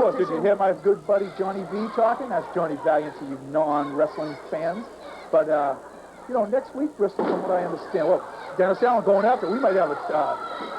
course. Did you hear my good buddy Johnny V talking? That's Johnny Valiant to you non-wrestling fans. But, you know, next week, Bristol, from what I understand, well, Dennis Allen going after, we might have a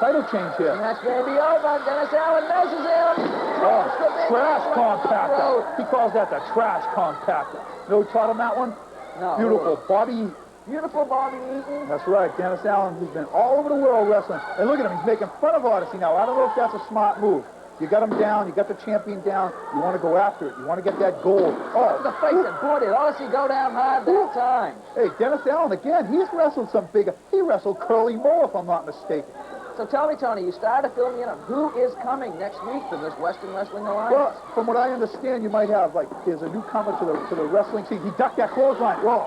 title change here. That's going to be over. Dennis Allen messes him. Oh, trash compactor. He calls that the trash compactor. You know who taught him that one? No. Beautiful Bobby. Beautiful Bobby Eaton. That's right, Dennis Allen. He's been all over the world wrestling. And look at him, he's making fun of Odyssey now. I don't know if that's a smart move. You got him down, you got the champion down, you want to go after it, you want to get that gold. Oh, the face it, boy, did Odyssey go down hard that time. Hey, Dennis Allen, again, he's wrestled some bigger. He wrestled Curly Moore, if I'm not mistaken. So tell me, Tony, you started filming in on who is coming next week from this Western Wrestling Alliance? Well, from what I understand, you might have, like, there's a newcomer to the wrestling scene. He ducked that clothesline. Whoa.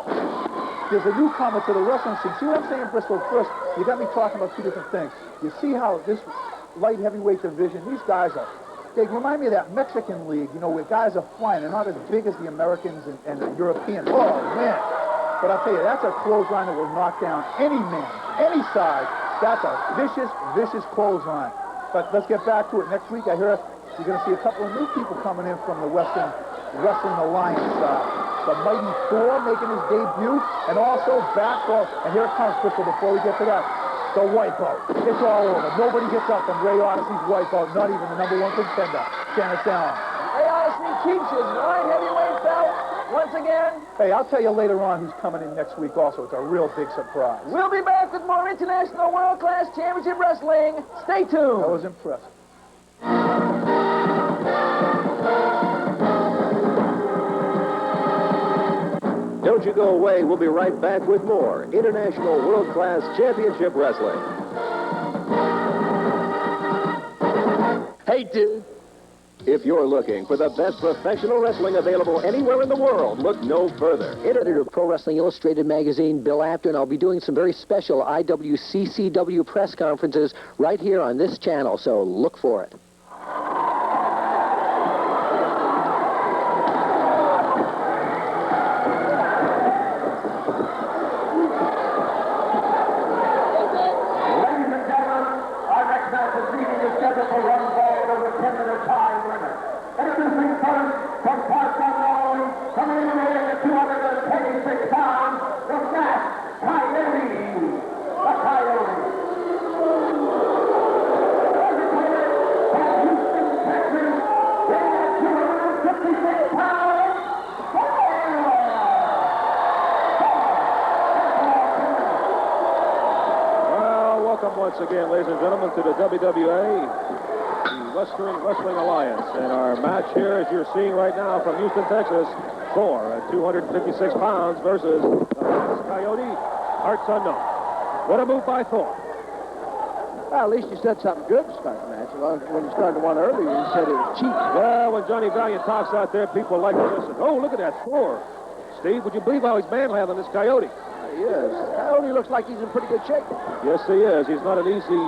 There's a newcomer to the wrestling scene. See what I'm saying, Bristol? First, you got me talking about two different things. You see how this light heavyweight division, these guys are, they remind me of that Mexican league, you know, where guys are flying. They're not as big as the Americans and the Europeans. Oh, man. But I'll tell you, that's a clothesline that will knock down any man, any size. That's a vicious, vicious clothesline. But let's get back to it. Next week, I hear you're going to see a couple of new people coming in from the Western Wrestling Alliance. The mighty Thor making his debut, and also back off. And here it comes, Crystal, before we get to that. The wipeout. It's all over. Nobody gets up from Ray Odyssey's wipeout, not even the #1 contender, Dennis Allen. Ray Odyssey keeps his light heavyweight belt once again. Hey, I'll tell you later on who's coming in next week also. It's a real big surprise. We'll be back with more International World Class Championship Wrestling. Stay tuned. That was impressive. Don't you go away. We'll be right back with more International World Class Championship Wrestling. Hey, dude. If you're looking for the best professional wrestling available anywhere in the world, look no further. Editor of Pro Wrestling Illustrated magazine, Bill Apter, and I'll be doing some very special IWCCW press conferences right here on this channel, so look for it. Once again, ladies and gentlemen, to the WWA, the Western Wrestling Alliance. And our match here, as you're seeing right now from Houston, Texas, Thor at 256 pounds versus the Max Coyote, Hearts Unknown. What a move by Thor. Well, at least you said something good to start the match. When you started one earlier, you said it was cheap. Well, when Johnny Valiant talks out there, people like to listen. Oh, look at that Thor. Steve, would you believe how he's manhandling this Coyote? He is. Coyote looks like he's in pretty good shape. Yes, he is. He's not an easy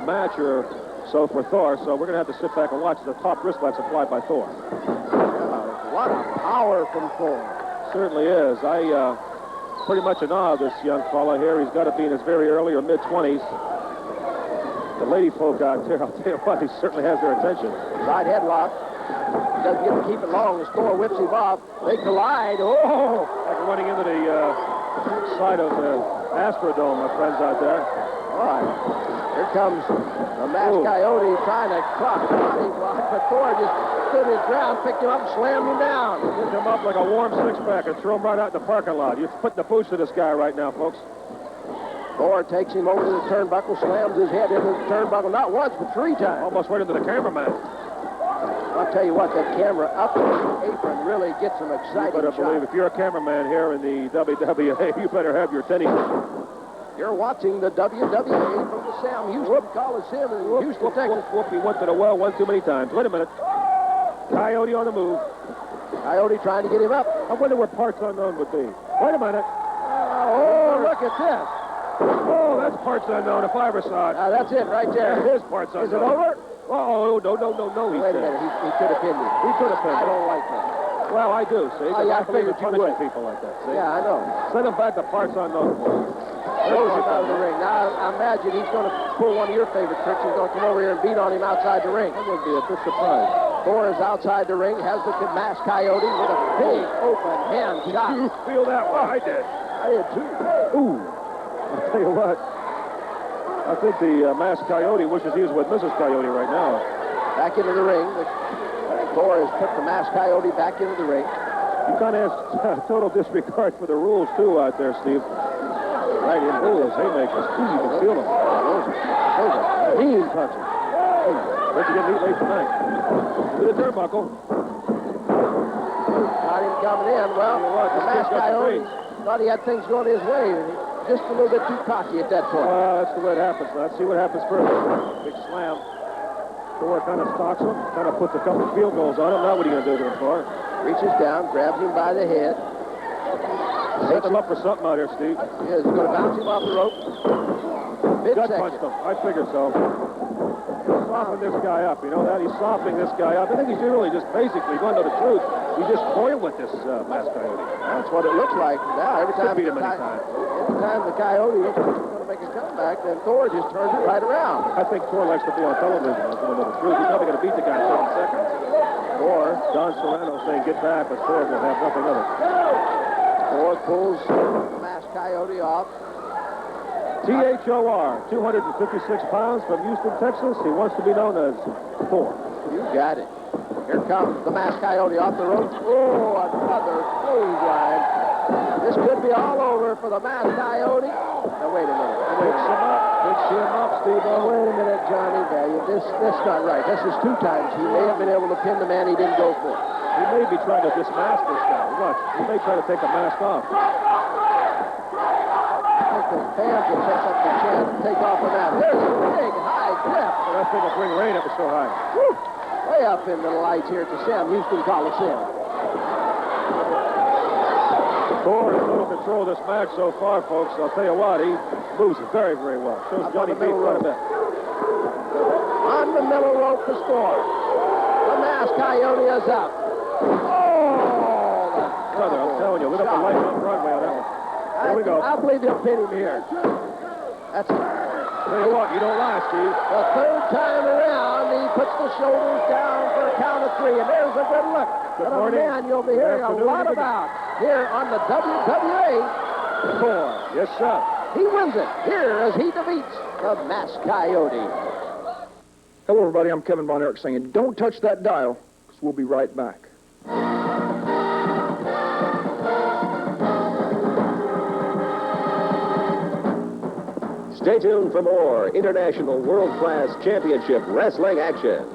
match or so for Thor, so we're going to have to sit back and watch the top wristlocks applied by Thor. A lot of power from Thor. Certainly is. I pretty much in awe of this young fella here. He's got to be in his very early or mid-20s. The lady folk out there, I'll tell you what, he certainly has their attention. Side headlock. Doesn't get to keep it long. The Thor whips him off. They collide. Oh! Like running into the side of the Astrodome, my friends out there. All right. Here comes the Masked Coyote trying to cross the body block, but Thor just stood his ground, picked him up, slammed him down. Picked him up like a warm six-pack and throw him right out in the parking lot. You're putting the boots to this guy right now, folks. Thor takes him over to the turnbuckle, slams his head into the turnbuckle, not once, but 3 times. Almost right into the cameraman. I'll tell you what, that camera up on the apron really gets some exciting You better believe, if you're a cameraman here in the WWA, you better have your tennis. You're watching the WWA from the Sam Houston Coliseum in Houston, Texas. He went to the well one too many times. Wait a minute. Coyote on the move. Coyote trying to get him up. I wonder where Parts Unknown would be. Wait a minute. Oh, look at this. Oh, that's Parts Unknown if I ever saw it. That's it right there. It is Parts Unknown. Is it over? Oh, no, Wait a minute. He could have pinned him. He could have pinned him. I don't like that. Well, I do, see. Oh, yeah, I believe in figured you punishing would. people like that, see? Yeah, I know. Send him back to Parts Unknown. Throws him out of the ring. Now, I imagine he's going to pull one of your favorite tricks. He's going to come over here and beat on him outside the ring. That would be a bit surprise. Thor is outside the ring, has the masked coyote with a big open hand shot. You feel that one? I did. I did too. Ooh. I'll tell you what. I think the masked coyote wishes he was with Mrs. Coyote right now. Back into the ring. Thor has put the masked coyote back into the ring. You kind of have total disregard for the rules, too, out there, Steve. Right in. Oh, those haymakers. Ooh, you can feel them. Those are mean punches. Let's get meat late tonight. To the turnbuckle. Not him coming in. Well, the masked coyote thought he had things going his way. Just a little bit too cocky at that point. Well, that's the way it happens. Let's see what happens first. Big slam. Thor kind of stalks him, kind of puts a couple field goals on him. Now what are you going to do to him, Thor? Reaches down, grabs him by the head. Set him up for something out here, Steve. Yeah, he's going to bounce him off the rope. Gut punched him. I figured so. Soften this guy up. You know that? He's softening this guy up. I think he's really just basically, going to the truth, he's just toying with this masked coyote. That's what it looks like. Now, every time beat him anytime. every time the coyote looks like he's going to make a comeback, then Thor just turns it right around. I think Thor likes to be on television. That's going to know the truth. He's probably going to beat the guy in 7 seconds. Or Don Serrano saying, get back, but Thor will have nothing of it. Thor pulls the masked coyote off. Thor, 256 pounds from Houston, Texas. He wants to be known as Thor. You got it. Here comes the masked coyote off the rope. Oh, another clothesline. This could be all over for the masked coyote. Now, wait a minute. Picks him up, Steve. Oh, wait a minute, Johnny Value. This not right. This is 2 times. He may have been able to pin the man he didn't go for. He may be trying to dismask this guy. Watch. He may try to take a mask off. I think the fans will take up the chance to take off the mask. There's a big high clip. Well, that thing will bring rain up so high. Woo! Way up in the lights here at the Sam Houston Coliseum. Thor has little control of this match so far, folks. I'll tell you what, he moves very, very well. Shows Johnny B quite a bit. On the middle rope to Thor. The masked coyote is up. Oh! Brother, I'm telling you, lit up the light on Broadway on that one. Here we go. I believe they'll pin him here. That's it. Tell you what, you don't lie, Steve. The 3rd time around, he puts the shoulders down for a count of 3, and there's a good look. Good at morning. A man you'll be hearing a lot about here on the WWA. Thor. Yes, sir. He wins it here as he defeats the masked coyote. Hello, everybody. I'm Kevin Von Erich saying, don't touch that dial, because we'll be right back. Stay tuned for more International World Class Championship Wrestling action.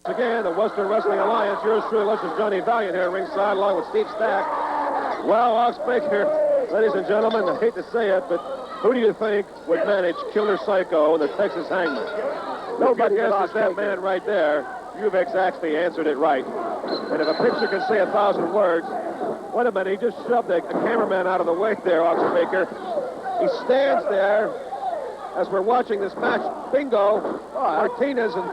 Again, the Western Wrestling Alliance. Yours truly, this is Johnny Valiant here ringside along with Steve Stack. Well, Ox Baker, ladies and gentlemen, I hate to say it, but who do you think would manage Killer Psycho and the Texas Hangman? Nobody guesses that man right there. You've exactly answered it right. And if a picture can say 1,000 words, wait a minute, he just shoved a cameraman out of the way there, Ox Baker. He stands there as we're watching this match. Bingo, Martinez and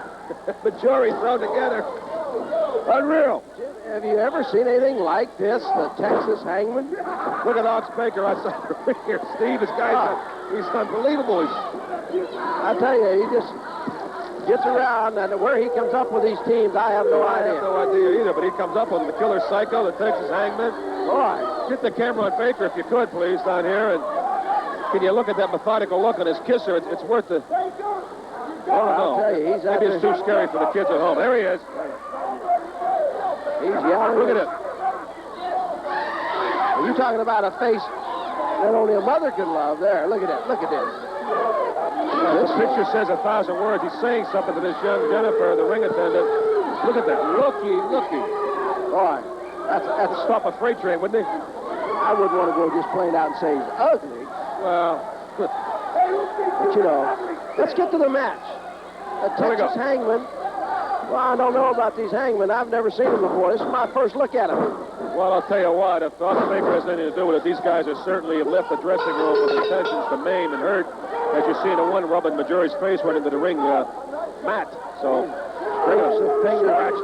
Majori thrown together. Unreal. Have you ever seen anything like this, the Texas Hangman? Look at Ox Baker outside the ring here, Steve. This guy's he's unbelievable. I tell you, he just gets around, and where he comes up with these teams, I have no idea. I have no idea either, but he comes up with the Killer Psycho, the Texas Hangman. Boy. Get the camera on Baker if you could, please, down here. And can you look at that methodical look on his kisser? It's worth the... I'll tell you, he's maybe it's too scary for the kids at home. There he is. He's yelling. Look at it. You're talking about a face that only a mother can love. There, look at it. Look at this. This picture says 1,000 words. He's saying something to this young Jennifer, the ring attendant. Look at that. Looky. Boy, that's stop a freight train, wouldn't he? I wouldn't want to go just plain out and say he's ugly. Well, but you know, let's get to the match. The Texas Hangman. Well, I don't know about these hangmen. I've never seen them before. This is my first look at them. Well, I'll tell you what, if Ox Baker has anything to do with it, these guys have certainly left the dressing room with intentions to maim and hurt. As you see, the one rubbing Majori's face went into the ring mat. So scrapes the fingers.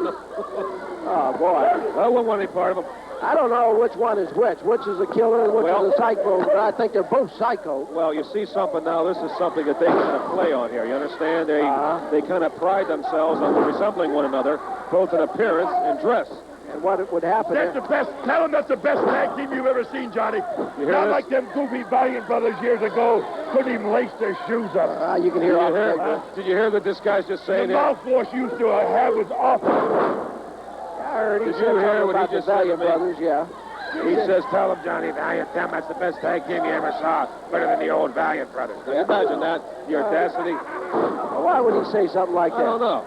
Oh, boy. Well, won't want any part of them. I don't know which one is which is a killer and which is a psycho, but I think they're both psycho. Well, you see something now. This is something that they kind of play on here. You understand? They kind of pride themselves on resembling one another, both in appearance and dress. And what would happen? That's the best. Tell them that's the best tag team you've ever seen, Johnny. You hear Not this? like them goofy Valiant brothers years ago. Couldn't even lace their shoes up. You can hear off. Did you hear that this guy's just saying The here? mouthwash you used to have was awful. I heard he Did said you hear something what he about the just said to Valiant me? brothers, yeah. He says, tell him, Johnny Valiant, tell him that's the best tag team you ever saw. Better than the old Valiant brothers. Can you imagine that? The audacity. Why would he say something like that? I don't know.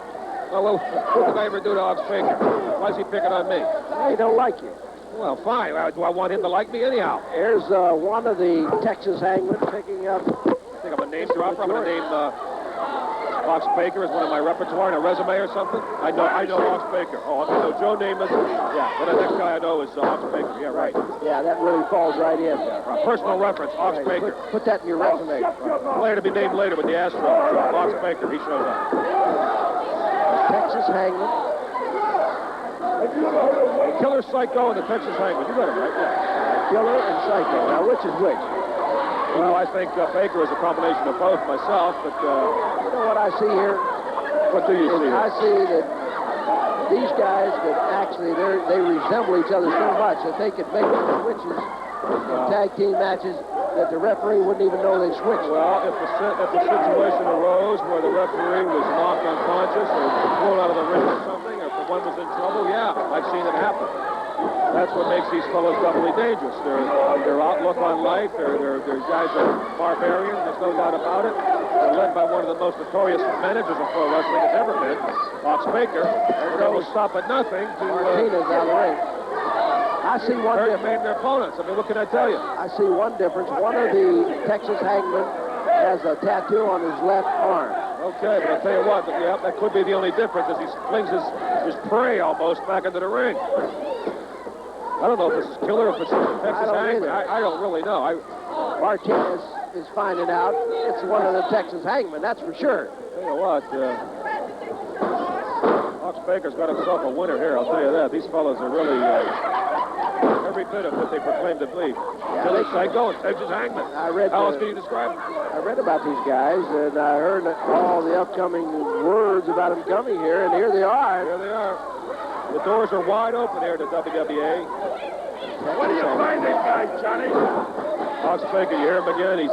Well, what did I ever do to Ox Baker? Why is he picking on me? He don't like you. Well, fine. Do I want him to like me anyhow? Here's one of the Texas hangmen picking up. I think I'm a name dropper. I'm going to name Ox Baker as one of my repertoire in a resume or something. I know Ox Baker. Oh, I know Joe Namath. Yeah, then the next guy I know is Ox Baker. Yeah, right. Yeah, that really falls right in. Personal reference, Ox Baker. Put that in your resume. Player to be named later with the Astros. Ox Baker, he shows up. Texas hangman. Killer Psycho and the Texas Hangman. You got it right, yeah. Killer and psycho. Now, which is which? Well, I think Baker is a combination of both myself, but You know what I see here? what do you see I here? see that these guys that actually they resemble each other so much that they could make switches in tag team matches that the referee wouldn't even know they switched. Well, if the situation arose where the referee was knocked unconscious or thrown out of the ring or something, or if one was in trouble, yeah, I've seen it happen. That's what makes these fellows doubly dangerous. Their outlook on life, their guys are barbarians, there's no doubt about it. They're led by one of the most notorious managers of pro wrestling has ever been, Ox Baker. They will stop at nothing to Martinez down the ring. I see one hurt difference. their opponents. I mean, what can I tell you? I see one difference. One of the Texas hangmen has a tattoo on his left arm. Okay, but I'll tell you what, that could be the only difference as he flings his prey almost back into the ring. I don't know if this is Killer or if it's Texas Hangman. I don't really know. Martinez is finding out it's one of the Texas hangmen, that's for sure. Tell you what, Ox Baker's got himself a winner here, I'll tell you that. These fellows are really every bit of what they proclaim to be. Killer Psycho and Texas Hangman. How else can you describe them? I read about these guys, and I heard all the upcoming words about them coming here, and here they are. Here they are. The doors are wide open here to WWA. What do you find that guy, Johnny? Ox Baker, you hear him again? He's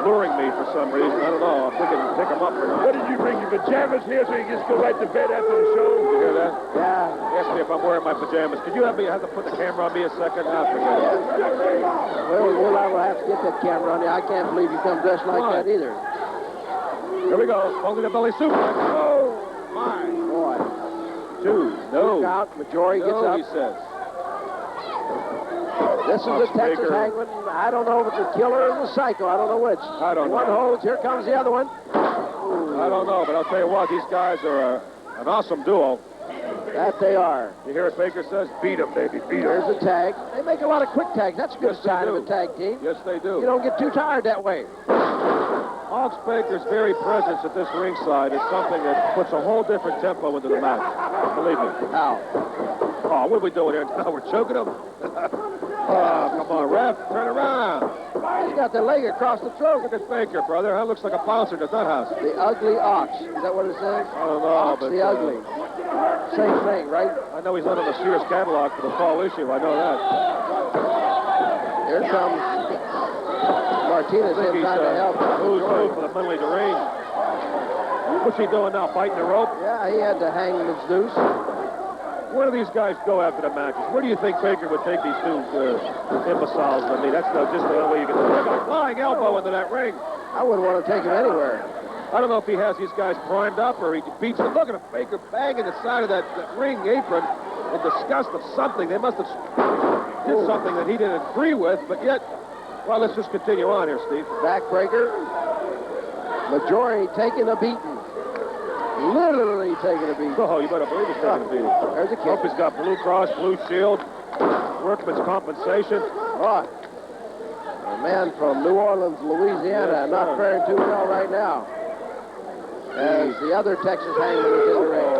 luring me for some reason. I don't know. I'm thinking pick him up or not. What did you bring your pajamas here so you can just go right to bed after the show? Did you hear that? Yeah. Ask me if I'm wearing my pajamas. Could you have to put the camera on me a second? I'll forget it. Well, we'll have to get that camera on you. I can't believe you come dressed like that either. Here we go. Only the belly suplex. Oh, my. Boy. 2. No. Out. Majority gets up. He says. This is the Texas hangman. I don't know if it's a killer or the psycho. I don't know which. I don't know. One holds. Here comes the other one. I don't know, but I'll tell you what. These guys are an awesome duo. That they are. You hear what Baker says? Beat him, baby. Beat him. There's a tag. They make a lot of quick tags. That's a good sign of a tag team. Yes, they do. You don't get too tired that way. Ox Baker's very presence at this ringside is something that puts a whole different tempo into the match. Believe me. How? Oh, what are we doing here now? We're choking him? Oh, come on, ref. Turn around. He's got the leg across the throat. Look at Baker, brother. That looks like a bouncer at that house. The ugly ox. Is that what it says? I don't know, Ox but... the ugly. Same thing, right? I know he's not on the Sears catalog for the fall issue. I know that. Here comes Martinez in trying to help. Who's for the mentally deranged. What's he doing now, biting the rope? Yeah, he had to hang his noose. Where do these guys go after the matches? Where do you think Baker would take these two imbeciles with me? That's just the only way you can do it. Look at a flying elbow into that ring. I wouldn't want to take him anywhere. I don't know if he has these guys primed up or he beats them. Look at him, Baker banging the side of that ring apron in disgust of something. They must have did something that he didn't agree with, but yet, well, let's just continue on here, Steve. Backbreaker. Majority taking a beating. Literally taking a beating. Oh, you better believe he's taking a beating. There's a kick. Hope he's got Blue Cross, Blue Shield, workman's compensation. Right. A man from New Orleans, Louisiana, Yes, not faring too well right now. as the other Texas Hangman is in the ring.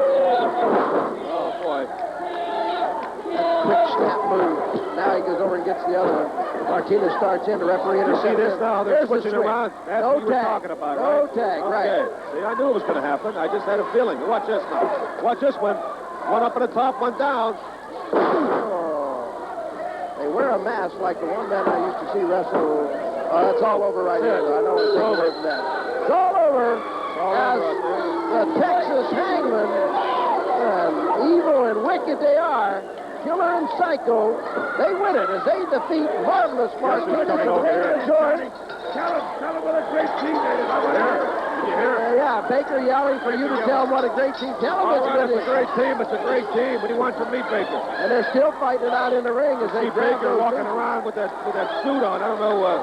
Oh, boy. Quick snap move. Now he goes over and gets the other one. Martinez starts in. The referee You intercepts see this him. now? They're There's the switching switch. around. That's No what you were tag. talking about, No right? tag, right. Okay. See, I knew it was going to happen. I just had a feeling. Watch this now. Watch this one. One up at the top, one down. Oh. They wear a mask like the one man I used to see wrestle. It's all over right here. I know it's over from that. It's all over as the Texas Hangman, evil and wicked they are, killer and psycho, they win it as they defeat Marvelous Martinez and Baker George. Tell him what a great team they is. I want to hear it. Can you hear it? Yeah, Baker yelling for you to tell him what a great team. Tell him All it's right, good. it's a great team. It's a great team. What do you want from me, Baker? And they're still fighting it out in the ring as they See grab Baker those walking things. around with that suit on. I don't know. Well,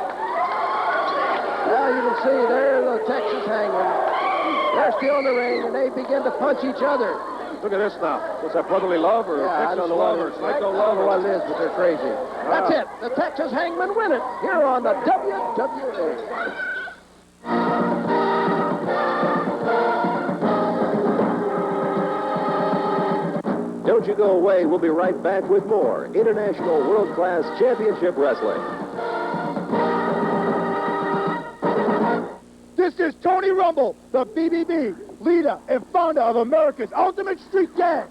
you can see there the Texas Hangman. They're still in the ring, and they begin to punch each other. Look at this now. What's that, brotherly love or Yeah, I Texas don't know love what or it is. psycho I don't love know or what it is, but they're crazy. That's it. The Texas Hangman win it here on the WWA. Don't you go away. We'll be right back with more International World Class Championship Wrestling. This is Tony Rumble, the BBB, leader and founder of America's Ultimate Street Gang.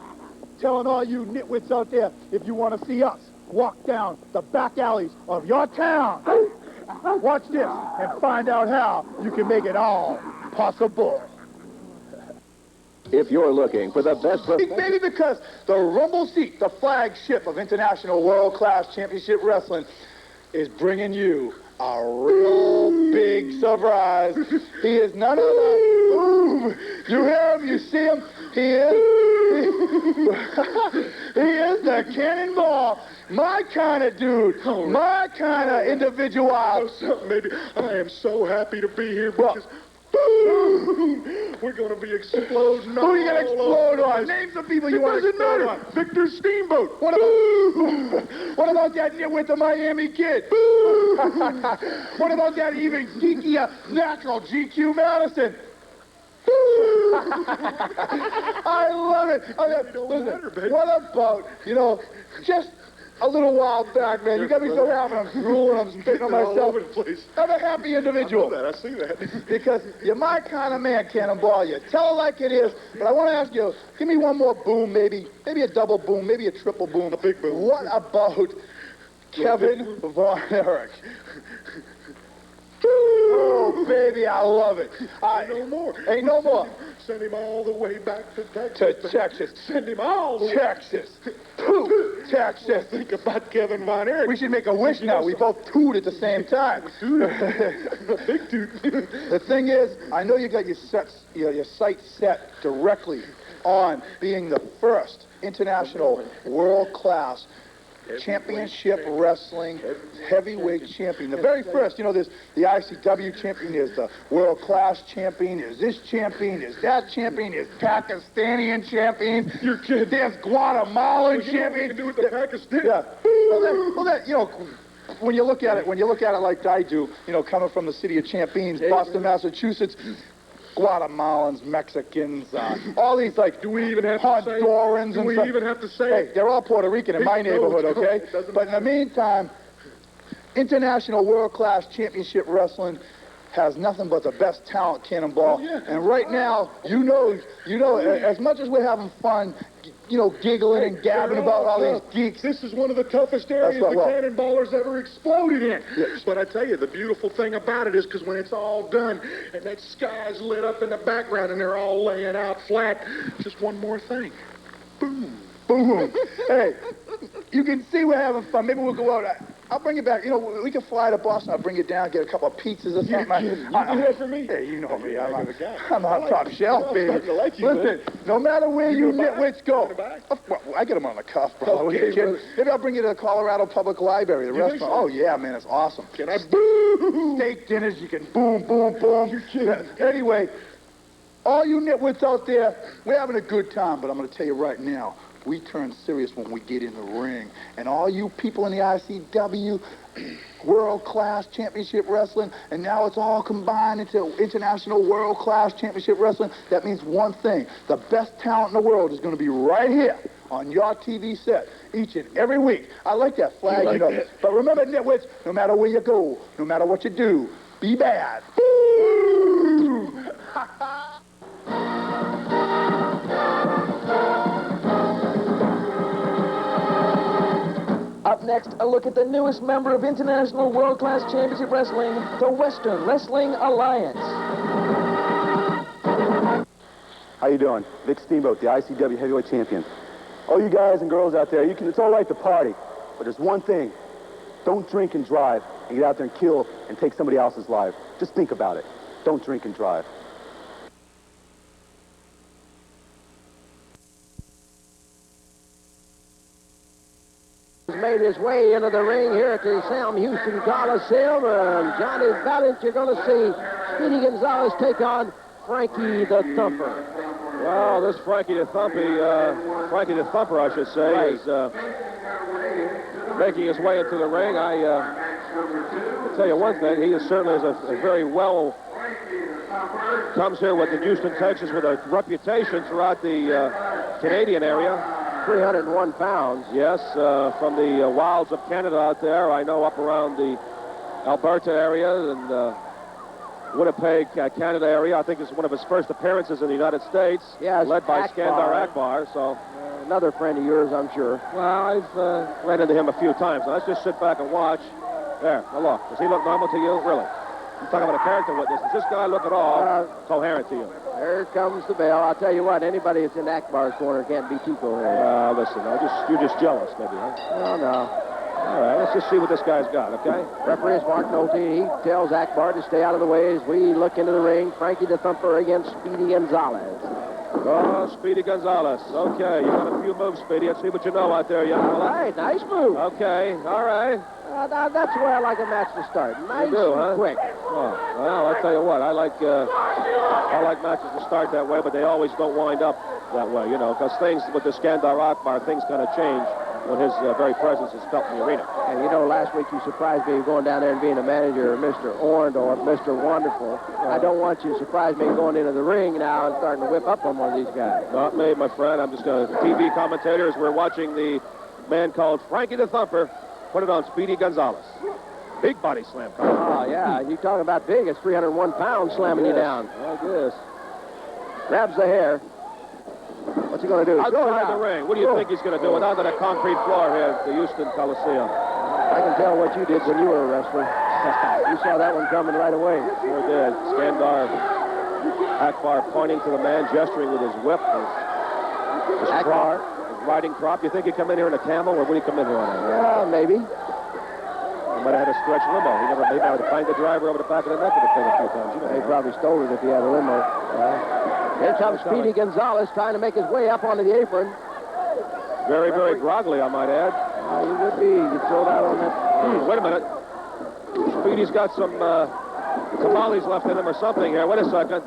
Telling all you nitwits out there, if you want to see us walk down the back alleys of your town, watch this and find out how you can make it all possible. If you're looking for the best... Maybe because the Rumble seat, the flagship of International World Class Championship Wrestling, is bringing you a real big surprise. He is none other. You hear him, you see him. He is the Cannonball. My kind of dude. My kind of individual. Maybe I am so happy to be here Well, because boom, we're going to be exploding. Who are you going to explode on? Name some people you want to explode on. Victor Steamboat. What about that nitwit, the Miami Kid? What about that even geekier natural GQ Madison? I love it. Listen, what about, just a little while back, man, you got me so happy I'm drooling, I'm spitting on myself. All over the place. I'm a happy individual. I know that. I see that. Because you're my kind of man, Cannonball. You tell it like it is. But I want to ask you, give me one more boom, maybe a double boom, maybe a triple boom. A big boom. What about Kevin Von Erich? Oh, baby, I love it. No more. Ain't no more. Send him all the way back to Texas. To Texas. Send him all the way. Texas. Pooh, Texas. Think about Kevin Von Erich. We should make a wish now. We both tooed at the same time. Big dude. The thing is, I know you got your sights set directly on being the first international world-class championship wrestling heavyweight champion. The very first, there's the ICW champion, there's the world-class champion, there's this champion, there's that champion, there's Pakistani champions. You're kidding. There's Guatemalan You know what we champion. can do with the Pakistan? Yeah. When you look at it like I do, coming from the city of Champaign, Boston, Massachusetts, Guatemalans, Mexicans, all these Do we even have Hondurans to say? and Do we stuff. even have to say? Hey, they're all Puerto Rican in my neighborhood, okay? But in the meantime, International World Class Championship Wrestling has nothing but the best talent, Cannonball. Oh, yeah. And right now, as much as we're having fun, giggling and gabbing about all these geeks. This is one of the toughest areas the Cannonballers ever exploded in. Yes. But I tell you, the beautiful thing about it is because when it's all done and that sky's lit up in the background and they're all laying out flat, just one more thing. Boom. Boom. Hey, you can see we're having fun. Maybe we'll go out. I'll bring you back. We can fly to Boston. I'll bring you down, get a couple of pizzas or something. You do that for me? Hey, you know me. I'm the guy. on top shelf, baby. starting to like you, Listen, no matter where you nitwits go. buy? Well, I get them on the cuff, bro. Okay, Maybe I'll bring you to the Colorado Public Library, the think restaurant. so? Oh, yeah, man, it's awesome. Can I boom? Steak dinners, you can boom, boom, boom. You're kidding. Anyway, all you nitwits out there, we're having a good time, but I'm going to tell you right now, we turn serious when we get in the ring. And all you people in the ICW, World Class Championship Wrestling, and now it's all combined into International World Class Championship Wrestling. That means one thing. The best talent in the world is going to be right here on your TV set each and every week. I like that flag, you know. But remember, nitwits, no matter where you go, no matter what you do, be bad. Boo! Up next, a look at the newest member of International World Class Championship Wrestling, the Western Wrestling Alliance. How you doing? Vic Steamboat, the ICW Heavyweight Champion. All you guys and girls out there, it's all right to party, but there's one thing. Don't drink and drive and get out there and kill and take somebody else's life. Just think about it. Don't drink and drive. Made his way into the ring here at the Sam Houston Coliseum, and Johnny Valiant, you're going to see Speedy Gonzalez take on Frankie the Thumper. Well, this Frankie the Thumper, I should say, Right. is making his way into the ring. I'll tell you one thing, he is certainly a very well, comes here with the Houston, Texas, with a reputation throughout the Canadian area. 301 pounds. Yes, from the wilds of Canada out there. I know up around the Alberta area and Winnipeg, Canada area. I think this is one of his first appearances in the United States. Yes, led by Akbar. Skandar Akbar. So, Another friend of yours, I'm sure. well, I've ran into him a few times. Now, let's just sit back and watch. There, now look. Does he look normal to you? Really? I'm talking about a character witness. Does this guy look at all coherent to you? There comes the bell. I'll tell you what, anybody that's in Akbar's corner can't be too coherent. Listen, you're just jealous, maybe, huh? No. All right, let's just see what this guy's got, okay? Referee is Mark Nolte. He tells Akbar to stay out of the way as we look into the ring. Frankie the Thumper against Speedy Gonzalez. Oh, Speedy Gonzalez. Okay, you got a few moves, Speedy. Let's see what you know out there, young All fella. right, nice move. Okay, all right. That's the way I like a match to start. Nice You do, and huh? quick. Oh, well, I'll tell you what. I like matches to start that way, but they always don't wind up that way, you know, because things with the Skandar Akbar, things kind of change when his very presence is felt in the arena. And you know, last week you surprised me going down there and being a manager of Mr. Ornd or Mr. Wonderful. I don't want you to surprise me going into the ring now and starting to whip up on one of these guys. Not me, my friend. I'm just a TV commentator as we're watching the man called Frankie the Thumper put it on Speedy Gonzalez. Big body slam. Oh, yeah. You talking about big. It's 301 pounds slamming you down. Like this. Grabs the hair. What's he going to do? Outside the ring. What do you think he's going to do without that concrete floor here at the Houston Coliseum? I can tell what you did when you were a wrestler. You saw that one coming right away. Sure did. Skandar Akbar pointing to the man, gesturing with his whip. His Akbar. crop, his riding crop. You think he'd come in here in a camel, or would he come in here on a... Yeah, maybe. He might have had a stretch limo. He never made out to find the driver over the back of the neck of the thing a few times. You know, He probably stole it if he had a limo. Here comes Speedy Gonzalez trying to make his way up onto the apron. very, very groggly, I might add. He would be. You throw that on that. Wait a minute. Speedy's got some tamales left in him or something here. Wait a second.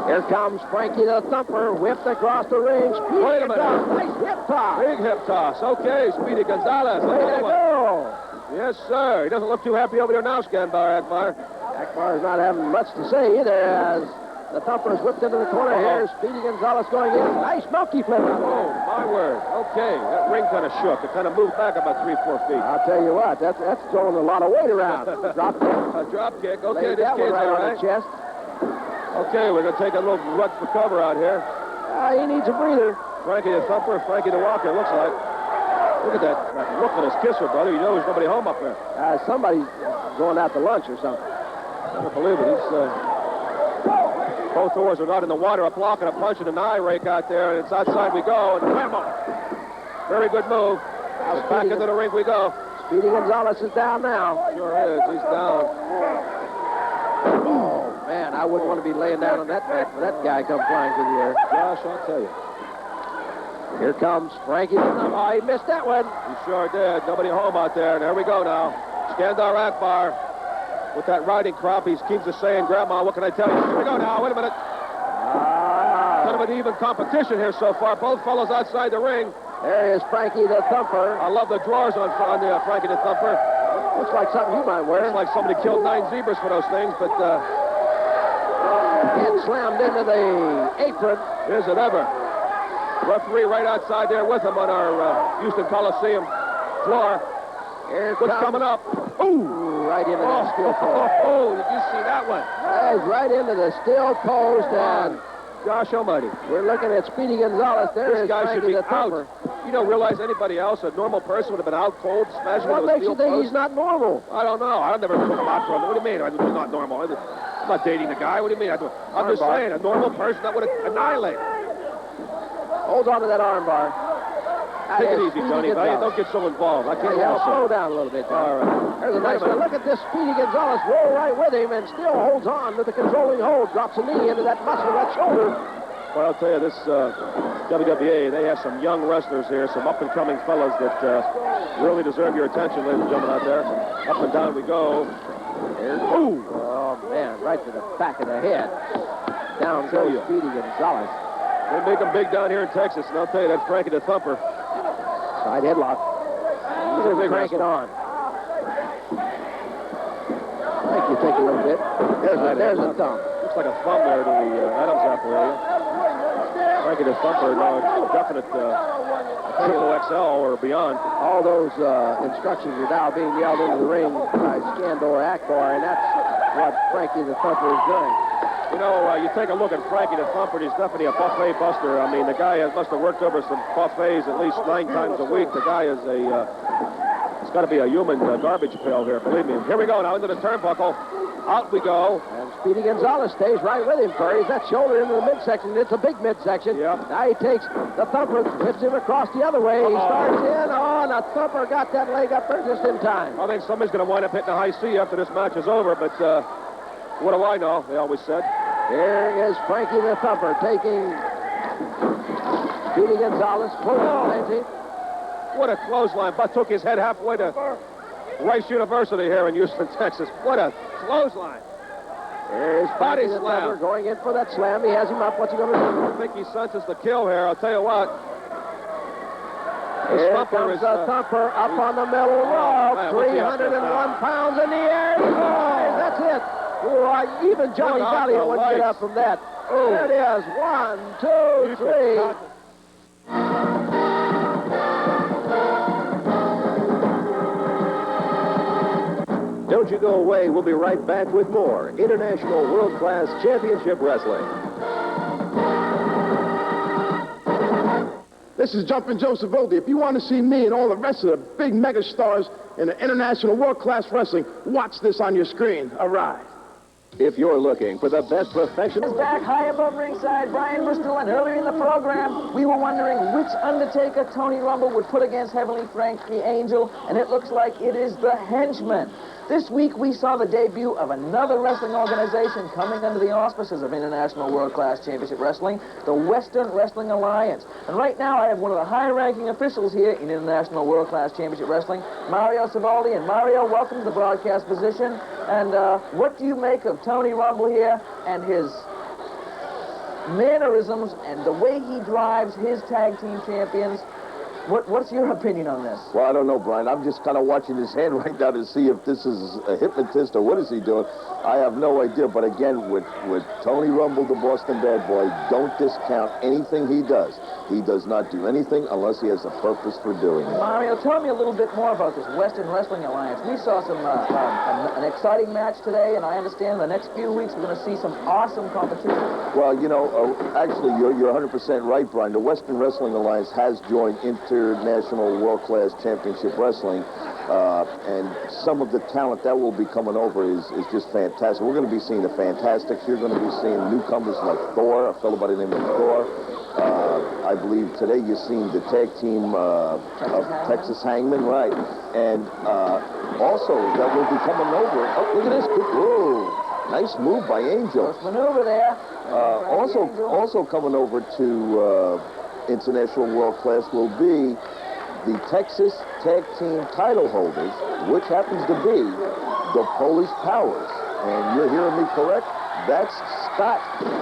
Here comes Frankie the Thumper, whipped across the ring. Speedy Wait a minute. Gonzalez, nice hip toss. Big hip toss. Okay, Speedy Gonzalez. Way to go. Yes, sir. He doesn't look too happy over there now, Skandar Akbar. Akbar is not having much to say either as the Thumper is whipped into the corner. Here's Speedy Gonzalez going in. Nice milky flip. Oh, my word. Okay, that ring kind of shook. It kind of moved back about 3-4 feet. I'll tell you what, that's throwing a lot of weight around. Drop kick. A drop kick. Okay, Laid this that one kid's right all on right. the chest. Okay, we're going to take a little run for cover out here. He needs a breather. Frankie the Thumper, Frankie the Walker, it looks like. Look at that look on his kisser, brother. You know there's nobody home up there. Somebody's going out to lunch or something. I don't believe it. He's, both oars are not in the water. A block and a punch and an eye rake out there, and it's outside we go. And whammo! Very good move. Back into the ring we go. Speedy Gonzalez is down now. Sure is. He's down. Oh, man, I wouldn't want to be laying down on that mat for that guy come flying through the air. Gosh, I'll tell you. Here comes Frankie. Oh, he missed that one. He sure did. Nobody home out there. And there we go now. Skandar Akbar with that riding crop. He keeps us saying, Grandma, what can I tell you? Here we go now. Wait a minute. Gonna of even competition here so far. Both fellows outside the ring. There is Frankie the Thumper. I love the drawers on Frankie the Thumper. Looks like something you might wear. Looks like somebody killed 9 zebras for those things, but It slammed into the apron. is it ever? Referee right outside there with him on our Houston Coliseum floor. Here What's comes- coming up? Ooh, right into the steel post. Oh, did you see that one? That's right into the steel post, and Gosh almighty. we're looking at Speedy Gonzalez. There This is guy should Frankie be the Thumper. out. You don't realize anybody else, a normal person, would have been out cold, smashing What into a makes you steel think post? he's not normal? I don't know. I never took him out for him. What do you mean? I'm not normal. I'm not dating the guy. What do you mean? I'm just Armbar. saying, a normal person that would have annihilated. Hold on to that armbar. Take it easy, Tony. Don't get so involved. I can't Yeah, help slow it. down a little bit. All right. There's a nice one. Look at this Speedy Gonzalez roll right with him and still holds on with the controlling hold. Drops a knee into that muscle, that shoulder. Well, I'll tell you, this WWA, they have some young wrestlers here, some up-and-coming fellas that really deserve your attention, ladies and gentlemen, out there. Up and down we go. Ooh! Oh, man, right to the back of the head. Down Tell goes you. Speedy Gonzalez. They make them big down here in Texas, and I'll tell you, that's Frankie the Thumper. Side headlock. He's a big Crank it wrestler. on. Make you think a little bit. There's a thumb. Looks like a thumb there to the Adam's apple area. Frankie the Thumper, no, definite triple XL or beyond. All those instructions are now being yelled into the ring by Skandor Akbar, and that's what Frankie the Thumper is doing. You know, you take a look at Frankie the Thumper, he's definitely a buffet buster. I mean, the guy must have worked over some buffets at least 9 times a week. The guy is it's got to be a human garbage pail here, believe me. Here we go now into the turnbuckle. Out we go. And Speedy Gonzalez stays right with him, Curry. That shoulder into the midsection. It's a big midsection. Yep. Now he takes the Thumper, whips him across the other way. He starts in. Oh, and the Thumper got that leg up there just in time. I think somebody's going to wind up hitting a high C after this match is over, but what do I know, they always said. Here is Frankie the Thumper taking Speedy Gonzalez, pulling What a clothesline. But took his head halfway to Rice University here in Houston, Texas. What a clothesline. Here's Body Frankie the slam. Thumper going in for that slam. He has him up. What's he going to do? I think he senses the kill here. I'll tell you what. This Here Thumper comes is, the Thumper up on the middle rope. man, what's he up to 301 pounds in the air. Oh, that's it. Oh, even Johnny What on Valiant the wouldn't get lights? up from that. Oh. There it is. 1, 2, 3. Don't you go away. We'll be right back with more International World Class Championship Wrestling. This is Jumpin' Joe Savoldi. If you want to see me and all the rest of the big mega stars in the international world-class wrestling, watch this on your screen. All right. If you're looking for the best professional... Back high above ringside, Brian Bristol, and earlier in the program, we were wondering which Undertaker Tony Rumble would put against Heavenly Frank the Angel, and it looks like it is the Henchman. This week, we saw the debut of another wrestling organization coming under the auspices of International World Class Championship Wrestling, the Western Wrestling Alliance. And right now, I have one of the high-ranking officials here in International World Class Championship Wrestling, Mario Savoldi. And Mario, welcome to the broadcast position. And what do you make of Tony Rumble here and his mannerisms and the way he drives his tag team champions? What's your opinion on this? Well, I don't know, Brian. I'm just kind of watching his hand right now to see if this is a hypnotist or what is he doing. I have no idea. But again, with Tony Rumble, the Boston Bad Boy, don't discount anything he does. He does not do anything unless he has a purpose for doing it. Mario, tell me a little bit more about this Western Wrestling Alliance. We saw some an exciting match today, and I understand the next few weeks we're going to see some awesome competition. Well, you know, actually, you're 100% right, Brian. The Western Wrestling Alliance has joined International World Class Championship Wrestling, and some of the talent that will be coming over is just fantastic. We're going to be seeing the Fantastics. You're going to be seeing newcomers like Thor, a fellow by the name of Thor. I believe today you're seeing the tag team of Texas Hangman, right? And also that will be coming over. Oh, look at this! Whoa, nice move by Angel. First maneuver there. Also coming over to International World Class will be the Texas Tag Team title holders, which happens to be the Polish Powers. And you're hearing me correct? That's Scott.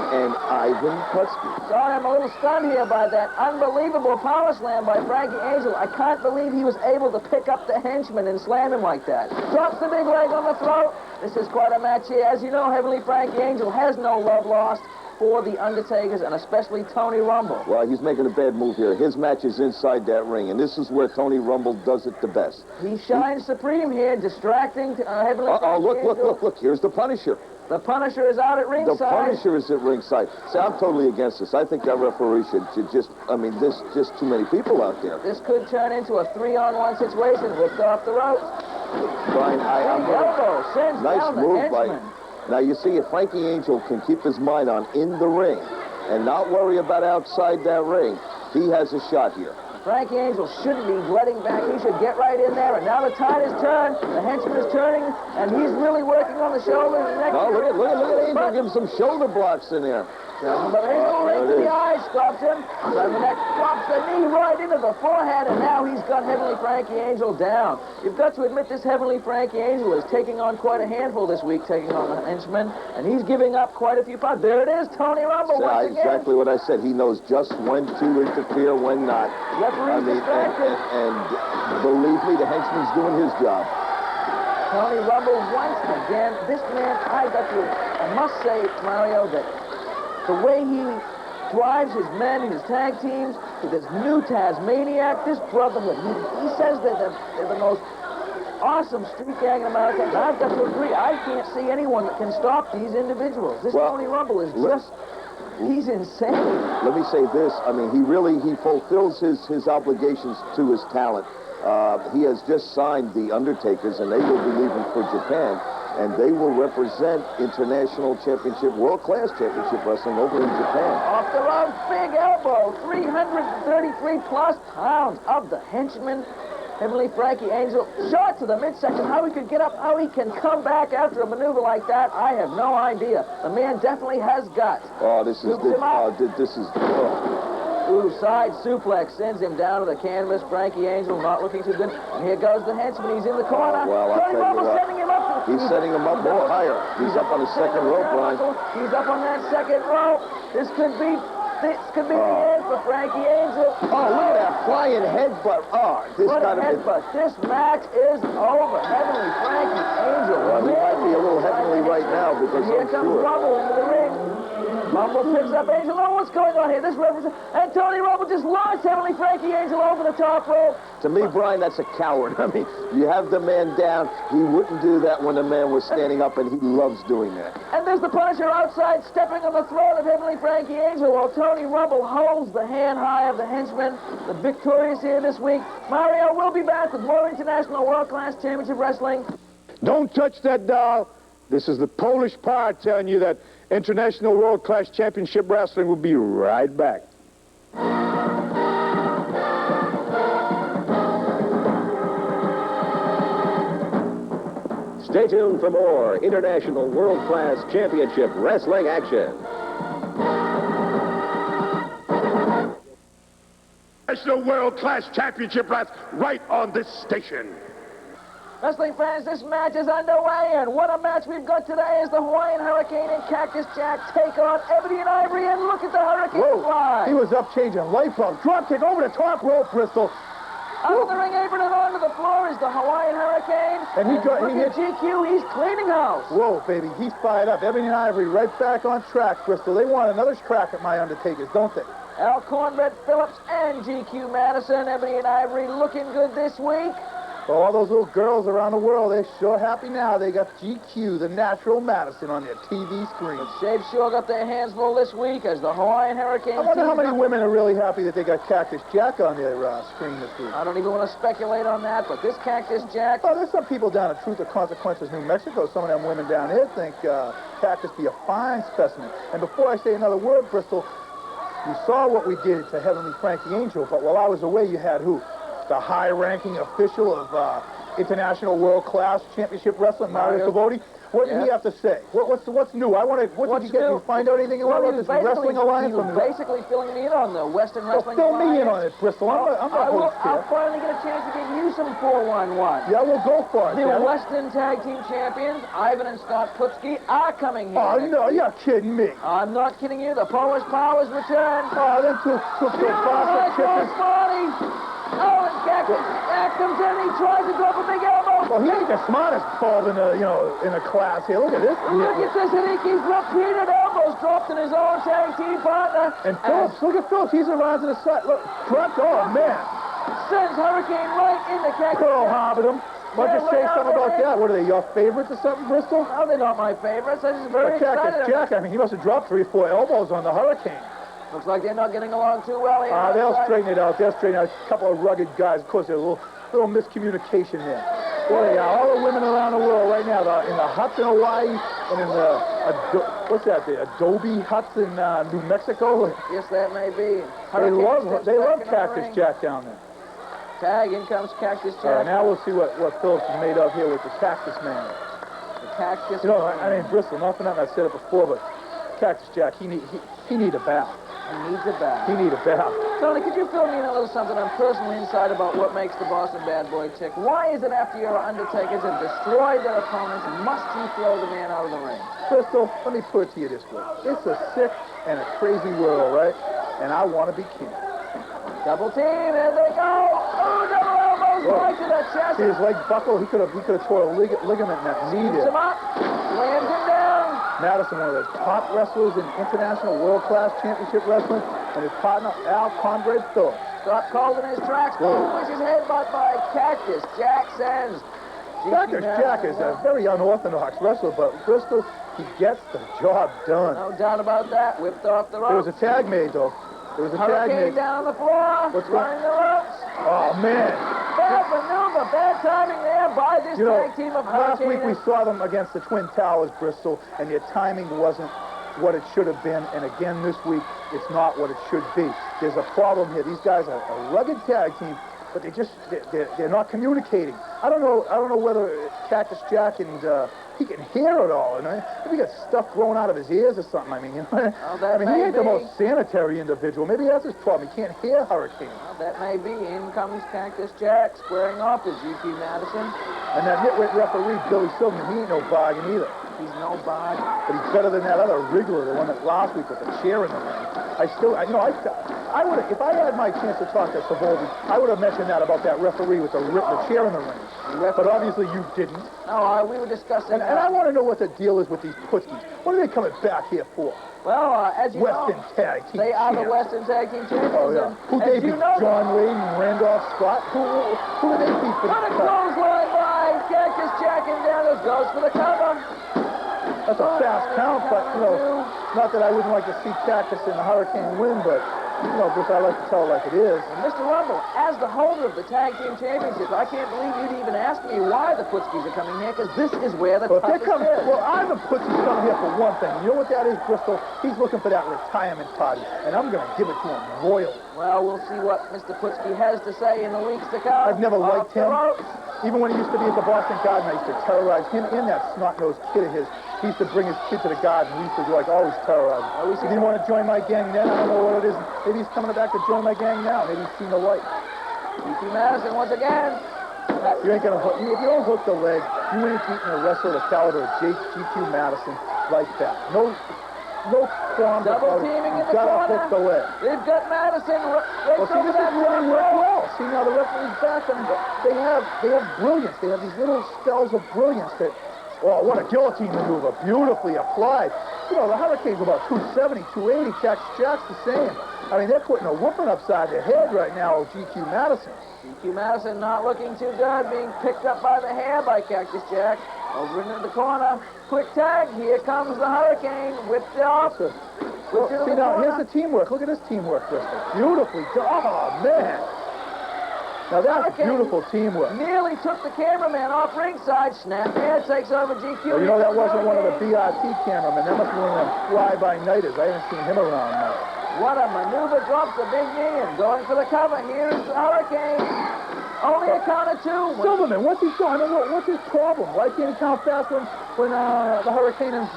and Ivan Putski. Sorry, I'm a little stunned here by that unbelievable power slam by Frankie Angel. I can't believe he was able to pick up the henchman and slam him like that. Drops the big leg on the throat. This is quite a match here. As you know, Heavenly Frankie Angel has no love lost for the Undertakers, and especially Tony Rumble. Well, he's making a bad move here. His match is inside that ring, and this is where Tony Rumble does it the best. He shines supreme here, distracting Heavenly Frankie Oh, Angel. look. Here's the Punisher. The Punisher is out at The ringside. Punisher is at ringside. See, I'm totally against this. I think that referee should just, there's just too many people out there. This could turn into a 3-on-1 situation. Whipped off the ropes. Brian, I'm Big elbow sends nice down the move by... henchman. Now, you see, if Frankie Angel can keep his mind on in the ring and not worry about outside that ring, he has a shot here. Frankie Angel shouldn't be letting back. He should get right in there. And now the tide is turned. The henchman is turning, and he's really working on the shoulders. Oh, look at Angel. Give him some shoulder blocks in there. But Angel right to the eyes, stops him. That drops the knee right into the forehead, and now he's got Heavenly Frankie Angel down. You've got to admit this Heavenly Frankie Angel is taking on quite a handful this week, taking on the henchman, and he's giving up quite a few pounds. There it is, Tony Rumble once again. Exactly what I said. He knows just when to interfere, when not. Referee's distracted. And believe me, the henchman's doing his job. Tony Rumble once again. This man, I must say, Mario, that the way he drives his men, his tag teams, to this new Tasmaniac, this brotherhood, he says that they're the most awesome street gang in America, and I've got to agree, I can't see anyone that can stop these individuals. This Tony Rumble is just, he's insane. Let me say this, he fulfills his obligations to his talent. He has just signed the Undertakers, and they will be leaving for Japan. And they will represent International Championship, World-Class Championship Wrestling over in Japan. Off the rope, big elbow, 333-plus pounds of the henchman, Heavenly Frankie Angel. Shot to the midsection. How he could get up, how he can come back after a maneuver like that, I have no idea. The man definitely has guts. Oh, this is... Ooh, side suplex sends him down to the canvas. Frankie Angel not looking too good. And here goes the henchman. He's in the corner. Well, Tony Rumble setting him up. He's setting him up more higher. He's up on the second rope, Brian. He's up on that second rope. This could be the end for Frankie Angel. Oh, look at that flying headbutt. Oh, what a headbutt. This match is over. Heavenly Frankie Angel. Well, he might be a little heavenly right now because here comes Rumble into the ring. Rumble picks up Angel. Oh, what's going on here? This referee and Tony Rumble just launched Heavenly Frankie Angel over the top rope. To me, Brian, that's a coward. You have the man down. He wouldn't do that when the man was standing up, and he loves doing that. And there's the Punisher outside, stepping on the throat of Heavenly Frankie Angel, while Tony Rumble holds the hand high of the henchman. The victorious here this week. Mario will be back with more International World-Class Championship Wrestling. Don't touch that dial. This is the Polish Pirate telling you that International World Class Championship Wrestling will be right back. Stay tuned for more International World Class Championship Wrestling action. International World Class Championship Wrestling right on this station. Wrestling fans, this match is underway, and what a match we've got today as the Hawaiian Hurricane and Cactus Jack take on Ebony and Ivory, and look at the Hurricane fly. He was up changing light bulbs. Drop kick over the top rope, Bristol. Out of the ring apron and onto the floor is the Hawaiian Hurricane. And look at GQ, he's cleaning house. Whoa, baby, he's fired up. Ebony and Ivory right back on track, Bristol. They want another crack at my Undertakers, don't they? Al Cornbread Phillips and GQ Madison, Ebony and Ivory looking good this week. All those little girls around the world, they're sure happy now. They got GQ, the natural Madison, on their TV screen. They've sure got their hands full this week as the Hawaiian Hurricane. I wonder how many women are really happy that they got Cactus Jack on their screen this week. I don't even want to speculate on that, but this Cactus Jack... Oh, there's some people down at Truth or Consequences, New Mexico. Some of them women down here think Cactus be a fine specimen. And before I say another word, Bristol, you saw what we did to Heavenly Frankie Angel, but while I was away, you had who? The high-ranking official of International World Class Championship Wrestling, Mario Savodi. What did he have to say? What's new? I want to. What did you get? Did you find out anything about this Wrestling Alliance? He was basically filling me in on the Western Wrestling Fill Alliance. me in on it, Bristol. I'm the host here. I'll finally get a chance to give you some 4-1-1. Yeah, we'll go for it. The Western Tag Team Champions, Ivan and Scott Putski, are coming here. Oh, no, you're kidding me. I'm not kidding you. The Polish Powers return. Oh, them two bastard chickens. Oh, and Cactus Jack comes in. He tries to drop a big elbow. Well, he ain't the smartest bulb in the class here. Look at this. Look at this. Hideki's repeated elbows dropped in his own tag team partner. And Phillips, look at Phillips. He's around to the side. Look, front. Oh, man. Sends Hurricane right into Cactus. Pearl Harbored him. Why don't you say something about that? What are they, your favorites or something, Bristol? No, they're not my favorites. I'm just very excited. Cactus Jack, I mean, he must have dropped 3 or 4 elbows on the Hurricane. Looks like they're not getting along too well here. They'll straighten it out. They'll straighten out. A couple of rugged guys. Of course, there's a little miscommunication there. Well, yeah, all the women around the world right now, in the huts in Hawaii and in the, what's that, the Adobe huts in New Mexico? Yes, that may be. They love Cactus Jack down there. Tag, in comes Cactus Jack. Now we'll see what Phillips is made of here with the Cactus Man. The Cactus Man. I mean, Bristol, not for nothing, I've said it before, but Cactus Jack, he need a bow. He needs a bow. He need a bow. Tony, could you fill me in a little something on personal insight about what makes the Boston Bad Boy tick? Why is it after your Undertakers have destroyed their opponents, must you throw the man out of the ring? Bristol, let me put it to you this way. It's a sick and a crazy world, right? And I want to be king. Double team, there they go. Oh, double elbows right to the chest. See his leg buckle? He could have tore a ligament in that knee there. Him up, slams him down. Madison, one of the top wrestlers in International World Class Championship Wrestling, and his partner, Al Conrad Phillips. Scott called in his tracks. Push his headbutt by Cactus. Jack sends. Cactus Jack is a very unorthodox wrestler, but Bristol, he gets the job done. No doubt about that. Whipped off the ropes. There was a tag made, though. There was a tag made. Down on the floor. What's running the ropes. Oh, man. Bad maneuver. Bad timing there by this tag team of last Hurricane. week we saw them against the Twin Towers, Bristol, and their timing wasn't what it should have been. And again this week, it's not what it should be. There's a problem here. These guys are a rugged tag team, but they're not communicating. I don't know whether Cactus Jack and he can hear it all. And maybe he got stuff growing out of his ears or something. I mean, he ain't the most sanitary individual. Maybe that's his problem. He can't hear Hurricane. Well, that may be. In comes Cactus Jack, squaring off with GT Madison. And that nitwit referee, Billy Silverman, he ain't no bargain either. He's no bargain. But he's better than that other Wriggler, the one that last week with the chair in the ring. I would have, if I had my chance to talk to Savoldi, I would have mentioned that about that referee with the chair in the ring. But obviously you didn't. No, we were discussing. And I want to know what the deal is with these Putskis. What are they coming back here for? Well, as you Western know, Tag Team they are the champs. Western Tag Team champions. Oh, yeah. Who they beat? John Wayne and Randolph Scott? Who did they beat for the cup? Clothesline by Cactus Jack, and down goes for the cover. That's a fast count, but, not that I wouldn't like to see Cactus and the Hurricane win, but, because I like to tell it like it is. And Mr. Rumble, as the holder of the Tag Team Championship, I can't believe you'd even ask me why the Putskis are coming here, because this is where the toughest is. Well, Ivan Putski's coming here for one thing. You know what that is, Bristol? He's looking for that retirement party, and I'm going to give it to him royally. Well, we'll see what Mr. Putski has to say in the weeks to come. I've never liked him. Even when he used to be at the Boston Garden, I used to terrorize him and that snot-nosed kid of his. He used to bring his kid to the garden. We used to always terrorize him. He didn't want to join my gang then. I don't know what it is. Maybe he's coming back to join my gang now. Maybe he's seen the light. GT Madison once again. You ain't gonna hook. If you don't hook the leg, you ain't beating a wrestler the caliber of GQ Madison like that. No qualms. Double teaming in the corner. Gotta hook the leg. They've got Madison. Well, see, this is really worked well. See, now the referee's back, and they have brilliance. They have these little spells of brilliance that. Oh, what a guillotine maneuver. Beautifully applied. The Hurricane's about 270, 280. Cactus Jack's the same. I mean, they're putting a whooping upside their head right now of GQ Madison. GQ Madison not looking too good, being picked up by the hair by Cactus Jack. Over into the corner. Quick tag. Here comes the Hurricane. Whipped it off. See, now, here's the teamwork. Look at this teamwork, Bristol. Beautifully done. Oh, man. Now, that's beautiful teamwork. Nearly took the cameraman off ringside. Snap here, takes over GQ. Well, that wasn't one of the BRT cameramen. That must be one of them fly-by-nighters. I haven't seen him around much. What a maneuver, drops the big knee and going for the cover. Here's the Hurricane. Only a count of two. Silverman, what's he doing? I mean, what's his problem? Why can't he count fast when the Hurricane and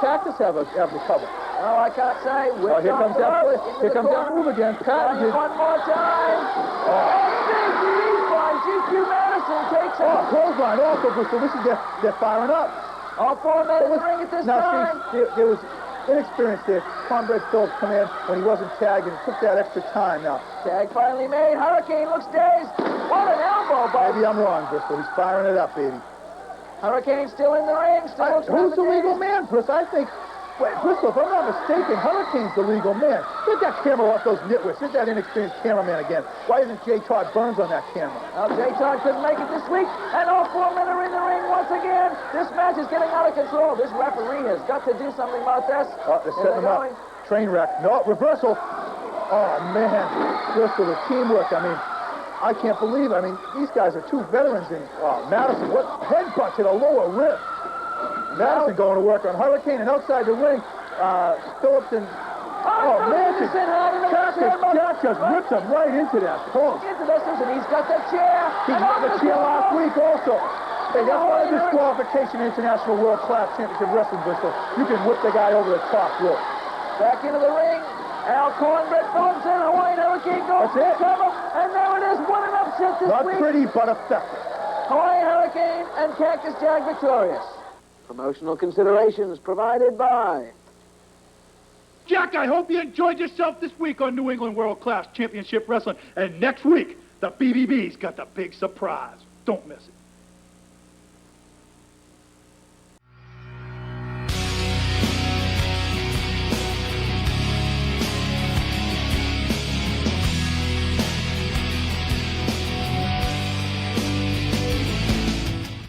Cactus have the cover? Oh, I can't say. Oh, here comes that play. Here comes that move again. Patented. One more time. And big lead by GQ Madison takes it. Clothesline also, Bristol. This is they're firing up. All 4 men in the ring at this time. See, there was inexperience there. Conrad Phillips come in when he wasn't tagged and it took that extra time now. Tag finally made. Hurricane looks dazed. What an elbow, Bob. Maybe I'm wrong, Bristol. He's firing it up, baby. Hurricane still in the ring. Still who's the legal man, Bristol? I think... Wait, Bristol, if I'm not mistaken, Hurricane's the legal man. Get that camera off those nitwits. Get that inexperienced cameraman again. Why isn't J. Todd Burns on that camera? Well, J. Todd couldn't make it this week, and all 4 men are in the ring once again. This match is getting out of control. This referee has got to do something about this. They're setting him up. Train wreck. No, reversal. Oh, man. Bristol, the teamwork. I mean, I can't believe it. I mean, these guys are 2 veterans in Madison. What headbutt to the lower rib. Madison going to work on Hurricane, and outside the ring, Phillips and... Oh, man, Jack just rips him right into that post. Into this, and he's got the chair. He got the chair last week also. Hey, that's why disqualification International World Class Championship Wrestling, Bristol. You can whip the guy over the top rope. Back into the ring. Al Cornbread Phillips and Hawaiian Hurricane goes to the cover, and there it is. What an upset this week. Not pretty, but effective. Hawaiian Hurricane and Cactus Jack victorious. Promotional considerations provided by... Jack, I hope you enjoyed yourself this week on New England World Class Championship Wrestling. And next week, the BBB's got the big surprise. Don't miss it.